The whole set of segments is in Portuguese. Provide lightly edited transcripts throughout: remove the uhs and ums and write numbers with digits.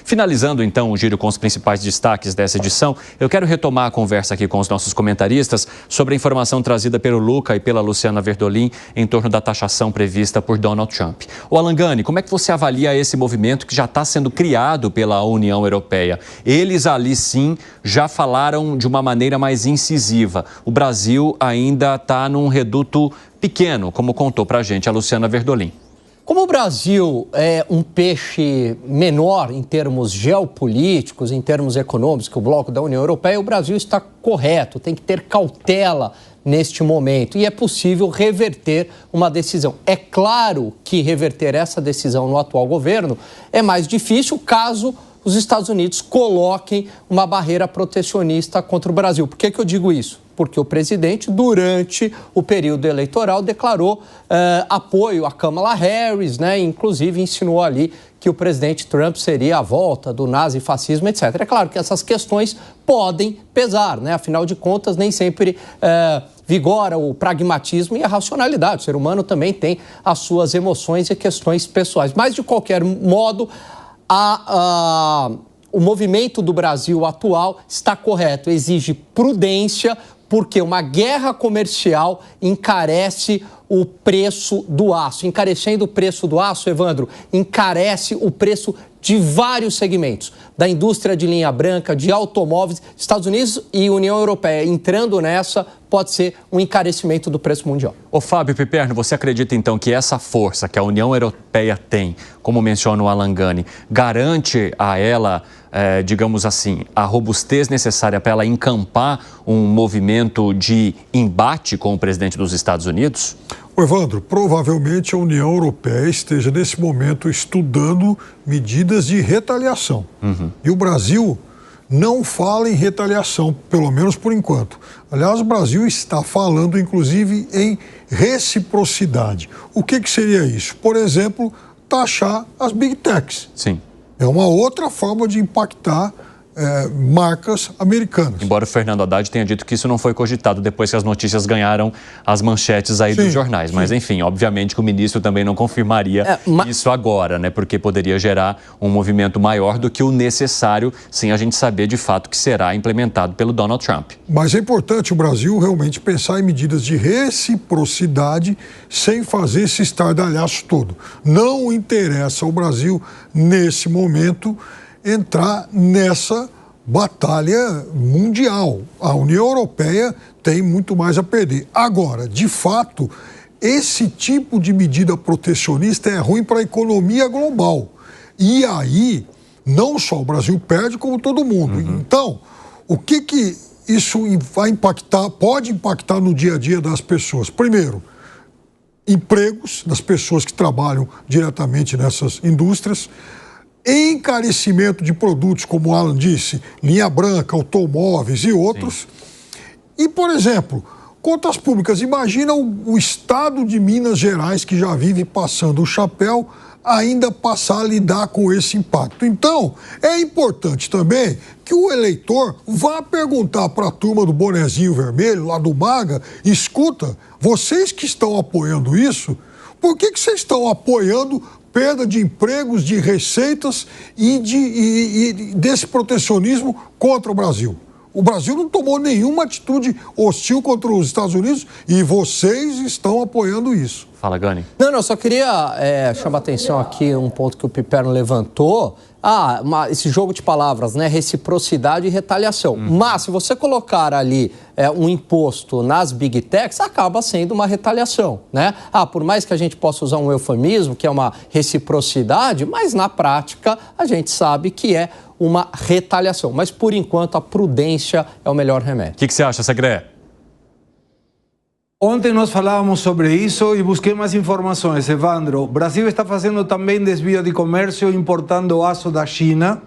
Finalizando, então, o giro com os principais destaques dessa edição, eu quero retomar a conversa aqui com os nossos comentaristas sobre a informação trazida pelo Luca e pela Luciana Verdolim em torno da taxação prevista por Donald Trump. O Alan Gani, como é que você avalia esse movimento que já está sendo criado pela União Europeia? Eles ali sim já falaram de uma maneira mais incisiva. O Brasil ainda está num reduto pequeno, como contou para a gente a Luciana Verdolim. Como o Brasil é um peixe menor em termos geopolíticos, em termos econômicos, que o bloco da União Europeia, o Brasil está correto, tem que ter cautela neste momento e é possível reverter uma decisão. É claro que reverter essa decisão no atual governo é mais difícil caso os Estados Unidos coloquem uma barreira protecionista contra o Brasil. Por que eu digo isso? Porque o presidente, durante o período eleitoral, declarou apoio a Kamala Harris, né? Inclusive insinuou ali que o presidente Trump seria a volta do nazifascismo, etc. É claro que essas questões podem pesar, né? Afinal de contas, nem sempre vigora o pragmatismo e a racionalidade. O ser humano também tem as suas emoções e questões pessoais. Mas, de qualquer modo, o movimento do Brasil atual está correto, exige prudência, porque uma guerra comercial encarece o preço do aço. Encarecendo o preço do aço, Evandro, encarece o preço de vários segmentos, da indústria de linha branca, de automóveis. Estados Unidos e União Europeia entrando nessa pode ser um encarecimento do preço mundial. Ô Fábio Piperno, você acredita então que essa força que a União Europeia tem, como menciona o Alan Gani, garante a ela, digamos assim, a robustez necessária para ela encampar um movimento de embate com o presidente dos Estados Unidos? Evandro, provavelmente a União Europeia esteja nesse momento estudando medidas de retaliação. E o Brasil não fala em retaliação, pelo menos por enquanto. Aliás, o Brasil está falando, inclusive, em reciprocidade. O que seria isso? Por exemplo, taxar as Big Techs. Sim. É uma outra forma de impactar marcas americanas. Embora o Fernando Haddad tenha dito que isso não foi cogitado depois que as notícias ganharam as manchetes aí dos jornais. Mas, enfim, obviamente que o ministro também não confirmaria isso agora, né? Porque poderia gerar um movimento maior do que o necessário, sem a gente saber de fato que será implementado pelo Donald Trump. Mas é importante o Brasil realmente pensar em medidas de reciprocidade sem fazer esse estardalhaço todo. Não interessa ao Brasil, nesse momento, entrar nessa batalha mundial. A União Europeia tem muito mais a perder. Agora, de fato, esse tipo de medida protecionista é ruim para a economia global. E aí, não só o Brasil perde, como todo mundo. Então, o que isso vai impactar, pode impactar no dia a dia das pessoas? Primeiro, empregos das pessoas que trabalham diretamente nessas indústrias, encarecimento de produtos, como o Alan disse, linha branca, automóveis e outros. E, por exemplo, contas públicas. Imagina o estado de Minas Gerais, que já vive passando o chapéu, ainda passar a lidar com esse impacto. Então, é importante também que o eleitor vá perguntar para a turma do bonezinho vermelho, lá do MAGA, escuta, vocês que estão apoiando isso, por que vocês estão apoiando perda de empregos, de receitas e desse protecionismo contra o Brasil? O Brasil não tomou nenhuma atitude hostil contra os Estados Unidos e vocês estão apoiando isso. Fala, Gani. Não, só queria chamar atenção aqui um ponto que o Piperno levantou. Esse jogo de palavras, né? Reciprocidade e retaliação. Mas se você colocar ali um imposto nas Big Techs, acaba sendo uma retaliação, né? Por mais que a gente possa usar um eufemismo, que é uma reciprocidade, mas na prática a gente sabe que é uma retaliação. Mas, por enquanto, a prudência é o melhor remédio. O que você acha, Segré? Ontem nós falávamos sobre isso e busquei mais informações. Evandro, o Brasil está fazendo também desvio de comércio, importando aço da China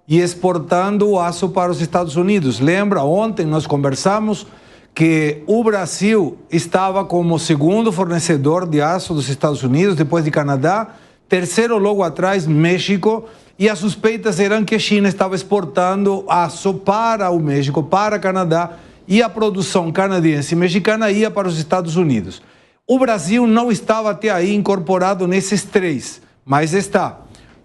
e exportando o aço para os Estados Unidos. Lembra, ontem nós conversamos que o Brasil estava como segundo fornecedor de aço dos Estados Unidos, depois de Canadá, terceiro logo atrás, México, e as suspeitas eram que a China estava exportando aço para o México, para o Canadá, e a produção canadense e mexicana ia para os Estados Unidos. O Brasil não estava até aí incorporado nesses três, mas está.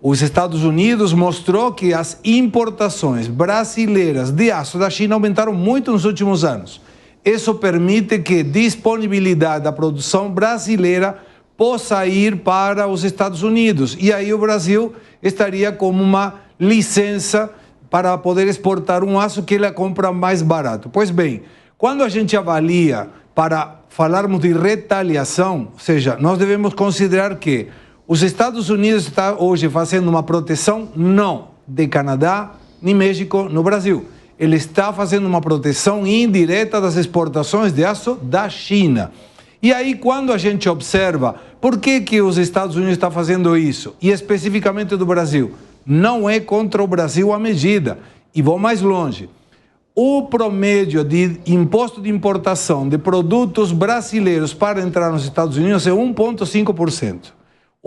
os Estados Unidos mostrou que as importações brasileiras de aço da China aumentaram muito nos últimos anos. Isso permite que a disponibilidade da produção brasileira possa ir para os Estados Unidos. E aí o Brasil estaria como uma licença para poder exportar um aço que ele compra mais barato. Pois bem, quando a gente avalia para falarmos de retaliação, ou seja, nós devemos considerar que os Estados Unidos estão hoje fazendo uma proteção não de Canadá nem México no Brasil. Ele está fazendo uma proteção indireta das exportações de aço da China. E aí, quando a gente observa por que os Estados Unidos estão fazendo isso, e especificamente do Brasil, não é contra o Brasil a medida. E vou mais longe. O promédio de imposto de importação de produtos brasileiros para entrar nos Estados Unidos é 1,5%.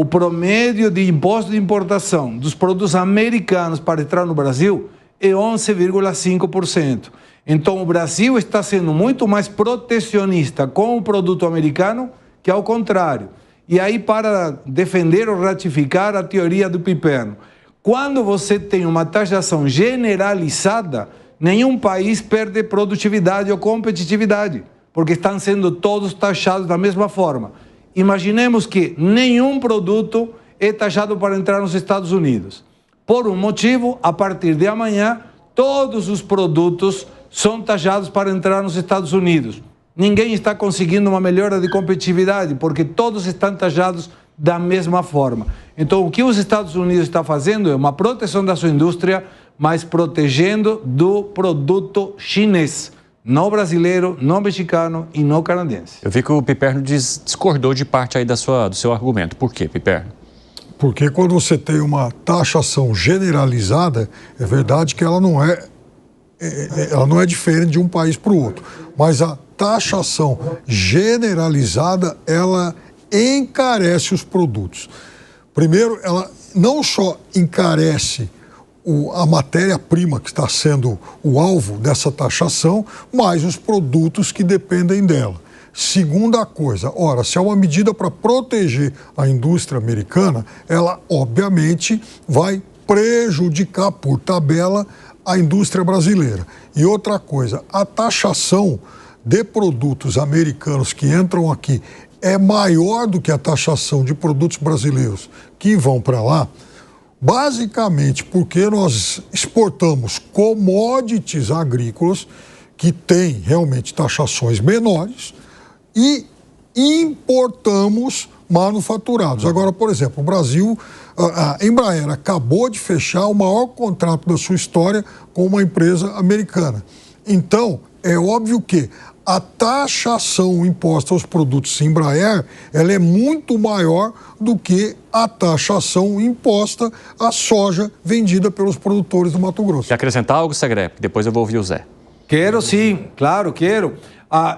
O promédio de imposto de importação dos produtos americanos para entrar no Brasil é 11,5%. Então, o Brasil está sendo muito mais protecionista com o produto americano que ao contrário. E aí, para defender ou ratificar a teoria do Piperno, quando você tem uma taxação generalizada, nenhum país perde produtividade ou competitividade, porque estão sendo todos taxados da mesma forma. Imaginemos que nenhum produto é taxado para entrar nos Estados Unidos. Por um motivo, a partir de amanhã, todos os produtos são taxados para entrar nos Estados Unidos. Ninguém está conseguindo uma melhora de competitividade, porque todos estão taxados da mesma forma. Então, o que os Estados Unidos estão fazendo é uma proteção da sua indústria, mas protegendo do produto chinês. Não brasileiro, não mexicano e não canadense. Eu vi que o Piperno discordou de parte aí do seu argumento. Por quê, Piperno? Porque quando você tem uma taxação generalizada, é verdade que ela não é diferente de um país para o outro. Mas a taxação generalizada, ela encarece os produtos. Primeiro, ela não só encarece a matéria-prima que está sendo o alvo dessa taxação, mas os produtos que dependem dela. Segunda coisa, ora, se é uma medida para proteger a indústria americana, ela obviamente vai prejudicar por tabela a indústria brasileira. E outra coisa, a taxação de produtos americanos que entram aqui é maior do que a taxação de produtos brasileiros que vão para lá, basicamente porque nós exportamos commodities agrícolas que têm realmente taxações menores e importamos manufaturados. Agora, por exemplo, o Brasil, a Embraer acabou de fechar o maior contrato da sua história com uma empresa americana. Então, é óbvio que a taxação imposta aos produtos Embraer, ela é muito maior do que a taxação imposta à soja vendida pelos produtores do Mato Grosso. Quer acrescentar algo, Segré? Depois eu vou ouvir o Zé. Quero sim, claro, quero.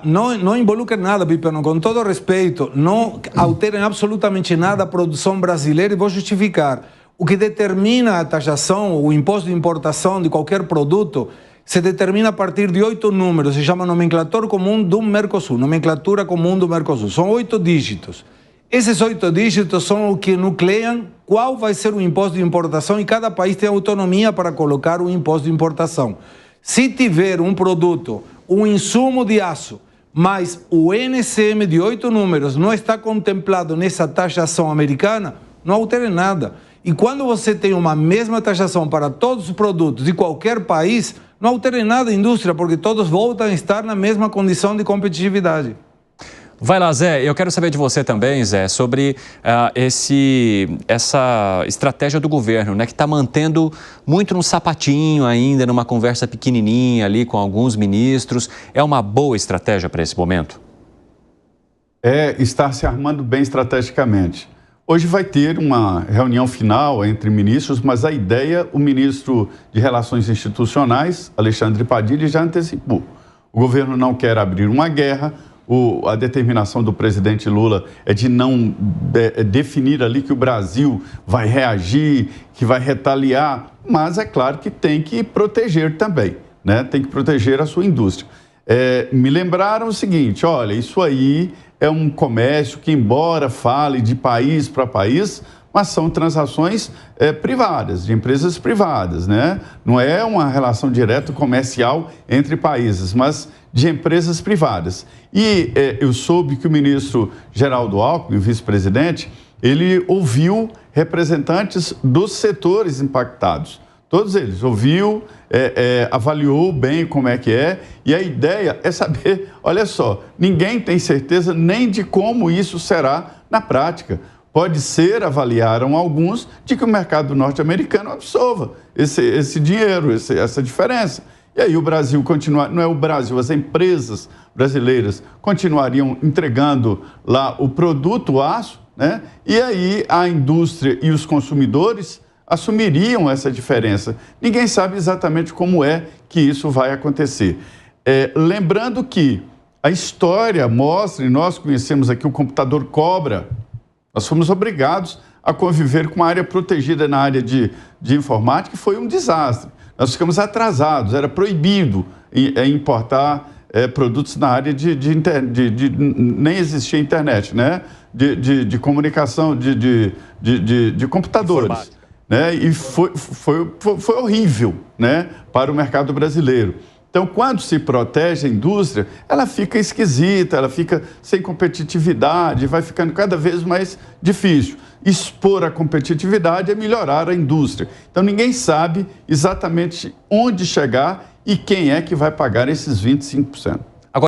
Não involucrem nada, Piperno, com todo respeito, não alterem absolutamente nada a produção brasileira e vou justificar. O que determina a taxação, o imposto de importação de qualquer produto, se determina a partir de 8 números, se chama nomenclatura comum do Mercosul, nomenclatura comum do Mercosul. São 8 dígitos. Esses 8 dígitos são o que nucleiam qual vai ser o imposto de importação e cada país tem autonomia para colocar o imposto de importação. Se tiver um produto, um insumo de aço, mas o NCM de 8 números não está contemplado nessa taxação americana, não altere nada. E quando você tem uma mesma taxação para todos os produtos de qualquer país, não altere nada a indústria, porque todos voltam a estar na mesma condição de competitividade. Vai lá, Zé. Eu quero saber de você também, Zé, sobre essa estratégia do governo, né, que está mantendo muito no sapatinho ainda, numa conversa pequenininha ali com alguns ministros. É uma boa estratégia para esse momento? É estar se armando bem estrategicamente. Hoje vai ter uma reunião final entre ministros, mas a ideia, o ministro de Relações Institucionais, Alexandre Padilha, já antecipou. O governo não quer abrir uma guerra, a determinação do presidente Lula é de não definir ali que o Brasil vai reagir, que vai retaliar, mas é claro que tem que proteger também, né? Tem que proteger a sua indústria. Me lembraram o seguinte, olha, isso aí é um comércio que, embora fale de país para país, mas são transações privadas, de empresas privadas, né? Não é uma relação direta comercial entre países, mas de empresas privadas. E eu soube que o ministro Geraldo Alckmin, o vice-presidente, ele ouviu representantes dos setores impactados. Todos eles, ouviu, avaliou bem como é que é, e a ideia é saber, olha só, ninguém tem certeza nem de como isso será na prática. Pode ser, avaliaram alguns, de que o mercado norte-americano absorva esse dinheiro, essa diferença. E aí o Brasil continua, não é o Brasil, as empresas brasileiras continuariam entregando lá o produto, o aço, né? E aí a indústria e os consumidores assumiriam essa diferença. Ninguém sabe exatamente como é que isso vai acontecer. Lembrando que a história mostra, e nós conhecemos aqui o computador Cobra, nós fomos obrigados a conviver com a área protegida na área de informática, e foi um desastre. Nós ficamos atrasados, era proibido importar produtos na área nem existia internet, né? De comunicação, de computadores. Né? E foi horrível, né? Para o mercado brasileiro. Então, quando se protege a indústria, ela fica esquisita, ela fica sem competitividade, vai ficando cada vez mais difícil. Expor a competitividade é melhorar a indústria. Então, ninguém sabe exatamente onde chegar e quem é que vai pagar esses 25%.